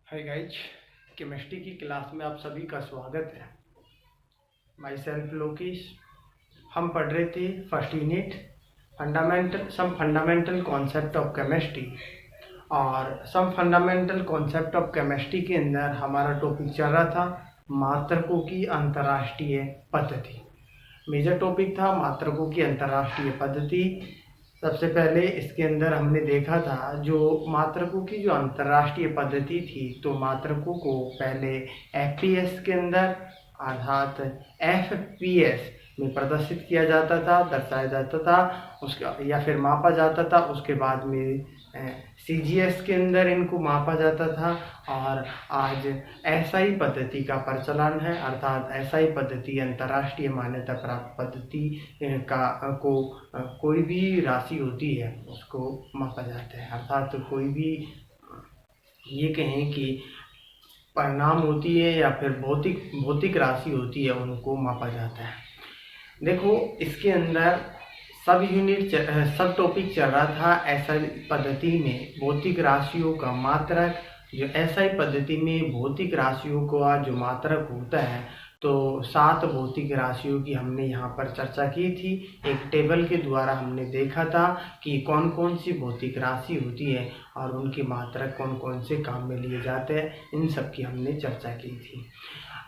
हाय guys, chemistry की class में आप सभी का स्वागत है। Myself Lokesh. हम पढ़ रहे थे first unit fundamental concept of chemistry, और some fundamental concept of chemistry के अंदर हमारा टॉपिक चल रहा था मात्रकों की अंतर्राष्ट्रीय पद्धति। मेजर टॉपिक था मात्रकों की अंतर्राष्ट्रीय पद्धति। सबसे पहले इसके अंदर हमने देखा था जो मात्रकों की जो अंतर्राष्ट्रीय पद्धति थी, तो मात्रकों को पहले एफपीएस के अंदर अर्थात एफपीएस में प्रदर्शित किया जाता था, दर्शाया जाता था उसका, या फिर मापा जाता था। उसके बाद में सीजीएस के अंदर इनको मापा जाता था, और आज एसआई पद्धति का प्रचलन है। अर्थात एसआई पद्धति अंतर्राष्ट्रीय मान्यता प्राप्त पद्धति कोई भी राशि होती है उसको मापा जाता है। अर्थात कोई भी ये कहें कि परिणाम होती है या फिर भौतिक राशि होती है, उनको मापा जाता है। देखो, इसके अंदर सब टॉपिक चल रहा था एसआई पद्धति में भौतिक राशियों का मात्रक। जो एसआई पद्धति में भौतिक राशियों का जो मात्रक होता है, तो 7 भौतिक राशियों की हमने यहाँ पर चर्चा की थी। एक टेबल के द्वारा हमने देखा था कि कौन कौन सी भौतिक राशि होती है और उनके मात्रक कौन कौन से काम में लिए जाते हैं, इन सब की हमने चर्चा की थी।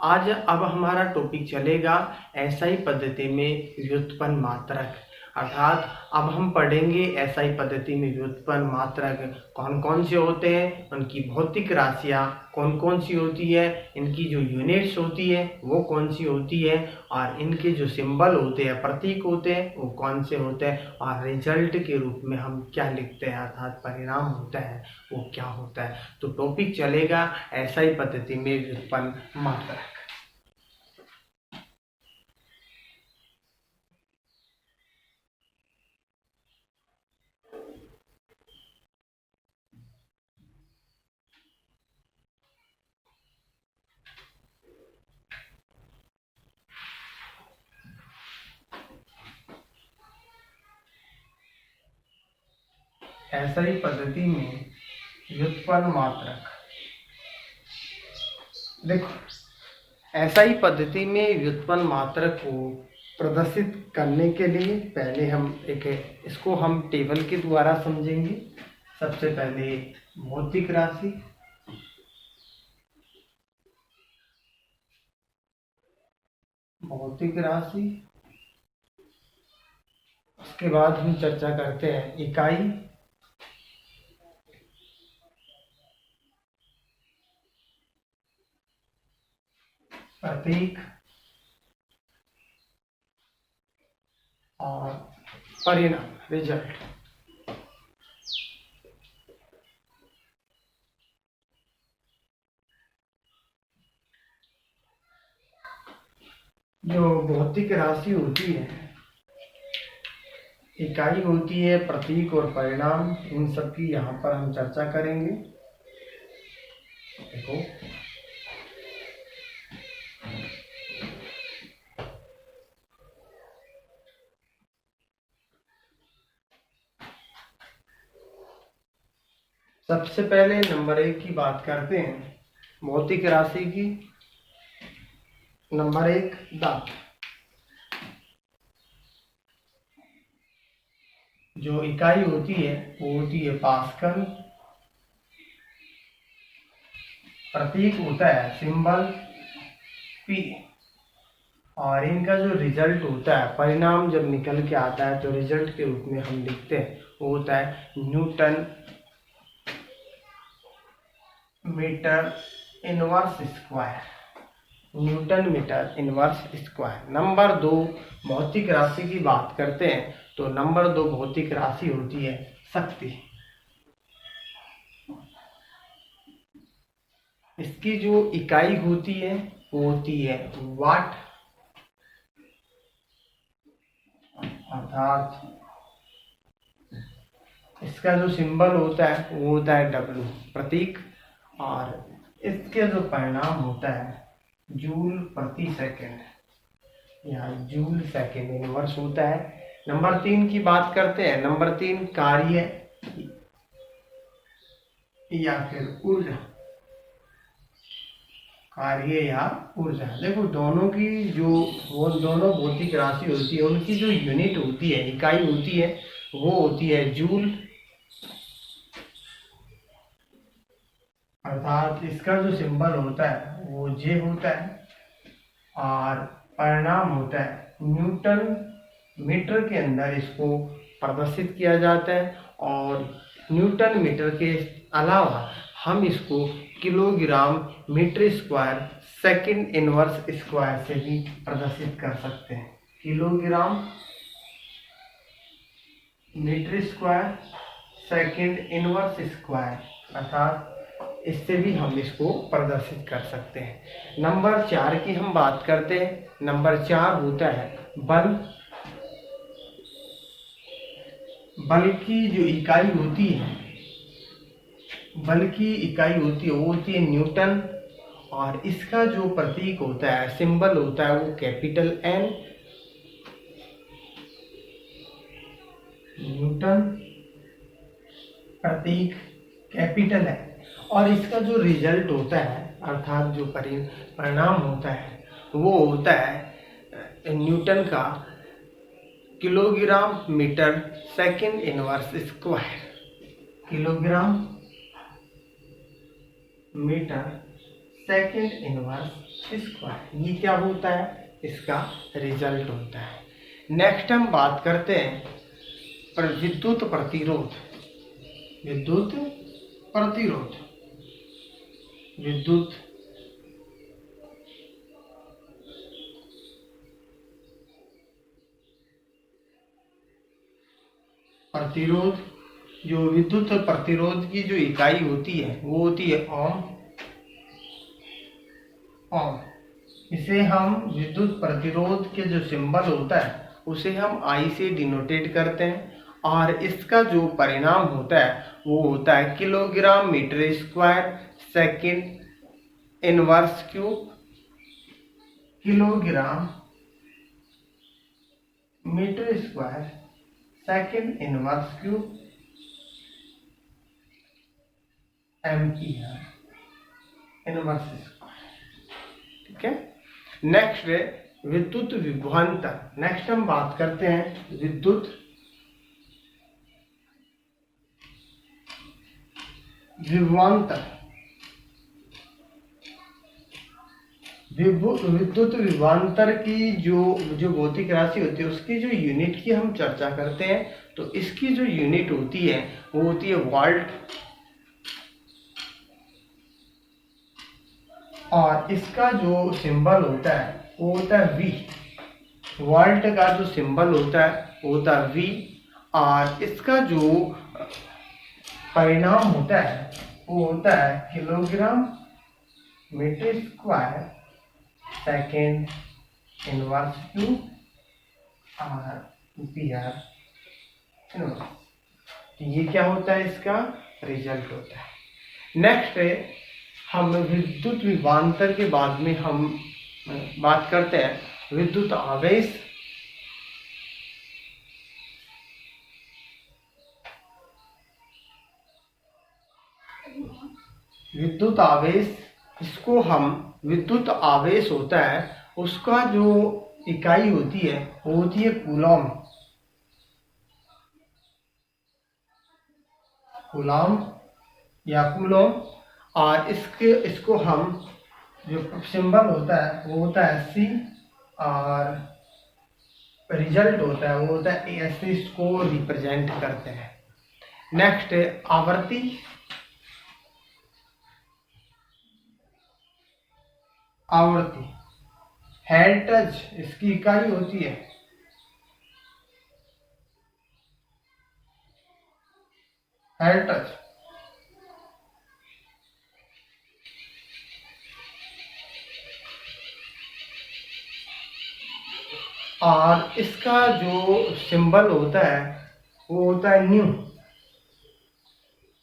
आज अब हमारा टॉपिक चलेगा एसआई पद्धति में व्युत्पन्न मात्रक। अर्थात अब हम पढ़ेंगे एसआई पद्धति में व्युत्पन्न मात्रक कौन कौन से होते हैं, उनकी भौतिक राशियाँ कौन कौन सी होती है, इनकी जो यूनिट्स होती है वो कौन सी होती है, और इनके जो सिंबल होते हैं, प्रतीक होते हैं, वो कौन से होते हैं, और रिजल्ट के रूप में हम क्या लिखते हैं, अर्थात परिणाम होता है वो क्या होता है। तो टॉपिक चलेगा एसआई पद्धति में व्युत्पन्न मात्रक। एसआई पद्धति में व्युत्पन्न मात्रक। देखो, एसआई पद्धति में व्युत्पन्न मात्रक को प्रदर्शित करने के लिए पहले हम इसको हम टेबल के द्वारा समझेंगे। सबसे पहले भौतिक राशि, उसके बाद हम चर्चा करते हैं इकाई, प्रतीक और परिणाम, रिजल्ट। जो भौतिक राशि होती है, इकाई होती है, प्रतीक और परिणाम, इन सब की यहाँ पर हम चर्चा करेंगे। देखो, सबसे पहले नंबर 1 की बात करते हैं, भौतिक राशि की। नंबर 1 दाब। जो इकाई होती है वो होती है पास्कल, प्रतीक होता है सिंबल पी, और इनका जो रिजल्ट होता है, परिणाम जब निकल के आता है तो रिजल्ट के रूप में हम लिखते हैं, वो होता है newton metre inverse square. Newton metre inverse square. Number 2 भौतिक राशि की बात करते हैं, तो नंबर 2 भौतिक राशि होती है शक्ति। इसकी जो इकाई होती है वो होती है वाट, अर्थात इसका जो सिंबल होता है वो होता है डब्ल्यू, प्रतीक, और इसके जो परिणाम होता है जूल प्रति सेकंड या जूल सेकंड इनवर्स होता है। नंबर 3 की बात करते हैं। नंबर 3 कार्य या फिर ऊर्जा। कार्य या ऊर्जा। देखो दोनों की जो वो दोनों भौतिक राशि होती है उनकी जो यूनिट होती है, इकाई होती है, वो होती है जूल, अर्थात इसका जो सिंबल होता है वो जे होता है और परिणाम होता है न्यूटन मीटर के अंदर इसको प्रदर्शित किया जाता है। और न्यूटन मीटर के अलावा हम इसको kilogram metre square second inverse square से भी प्रदर्शित कर सकते हैं। Kilogram metre square second inverse square, अर्थात इससे भी हम इसको प्रदर्शित कर सकते हैं। नंबर 4 की हम बात करते हैं। नंबर 4 होता है बल। बल की जो इकाई होती है, बल की इकाई होती है वो होती है न्यूटन, और इसका जो प्रतीक होता है, सिंबल होता है, वो कैपिटल एन। न्यूटन प्रतीक कैपिटल है। और इसका जो रिजल्ट होता है, अर्थात जो परिणाम होता है, वो होता है न्यूटन का kilogram metre second inverse square. Kilogram metre second inverse square, ये क्या होता है, इसका रिजल्ट होता है। नेक्स्ट हम बात करते हैं विद्युत प्रतिरोध। विद्युत प्रतिरोध, विद्युत प्रतिरोध, जो विद्युत प्रतिरोध की जो इकाई होती है वो होती है ओम। ओम, इसे हम विद्युत प्रतिरोध के जो सिंबल होता है उसे हम आई से डिनोटेट करते हैं। और इसका जो परिणाम होता है वो होता है kilogram metre square second inverse cube. Kilogram metre square second inverse cube ampere inverse square. ठीक है। नेक्स्ट है विद्युत विभवांतर। नेक्स्ट हम बात करते हैं विद्युत विभवांतर। विद्युत विभवांतर की जो भौतिक राशि होती है उसकी जो यूनिट की हम चर्चा करते हैं, तो इसकी जो यूनिट होती है वो होती है वोल्ट, और इसका जो सिंबल होता है वो होता है वी। वोल्ट का जो सिंबल होता है वो होता है वी, और इसका जो परिणाम होता है वो होता है kilogram metre square second inverse cube or ampere inverse. तो ये क्या होता है, इसका रिजल्ट होता है। नेक्स्ट है हम विद्युत विभवांतर के बाद में हम बात करते हैं विद्युत आवेश। विद्युत आवेश, इसको हम विद्युत आवेश होता है उसका जो इकाई होती है वो होती है कूलॉम। कूलॉम या कूलॉम, और इसको हम जो सिंबल होता है वो होता है सी, और रिजल्ट होता है वो होता है एस, इसको रिप्रेजेंट करते हैं। नेक्स्ट है आवर्ती। आवर्ती हेल्टज इसकी इकाई होती है। हेल्टज, और इसका जो सिंबल होता है वो होता है न्यू,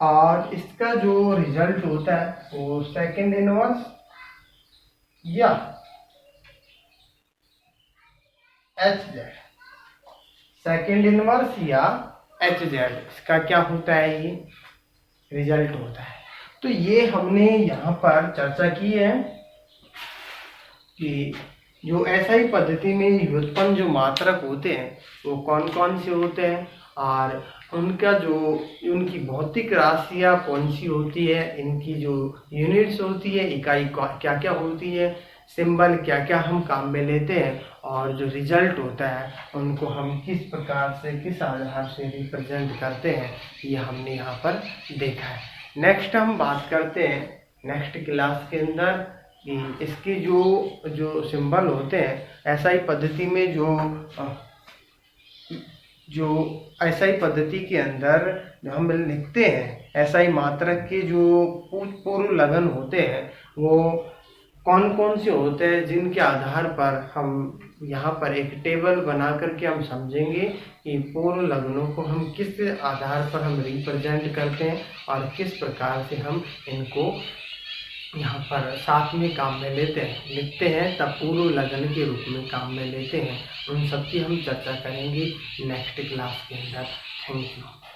और इसका जो रिजल्ट होता है वो सेकंड इनवर्स या एच जेड। सेकंड इनवर्स या एच जेड, इसका क्या होता है, ये रिजल्ट होता है। तो ये हमने यहाँ पर चर्चा की है कि जो SI पद्धति में व्युत्पन्न जो मात्रक होते हैं वो कौन कौन से होते हैं और उनका जो उनकी भौतिक राशियाँ कौन सी होती है, इनकी जो यूनिट्स होती है, इकाई क्या क्या होती है, सिंबल क्या क्या हम काम में लेते हैं और जो रिजल्ट होता है उनको हम किस प्रकार से किस आधार से रिप्रेजेंट करते हैं, ये हमने यहाँ पर देखा है। नेक्स्ट हम बात करते हैं नेक्स्ट क्लास के अंदर कि इसके जो सिंबल होते हैं SI पद्धति में जो SI पद्धति के अंदर जो हम लिखते हैं SI मात्रक के जो पूर्व लगन होते हैं वो कौन कौन से होते हैं, जिनके आधार पर हम यहाँ पर एक टेबल बना करके हम समझेंगे कि पूर्व लगनों को हम किस आधार पर हम रिप्रेजेंट करते हैं और किस प्रकार से हम इनको यहाँ पर साथ में काम में लिखते हैं तब पूर्व लगन के रूप में काम में लेते हैं। उन सब की हम चर्चा करेंगे नेक्स्ट क्लास के अंदर। Thank you.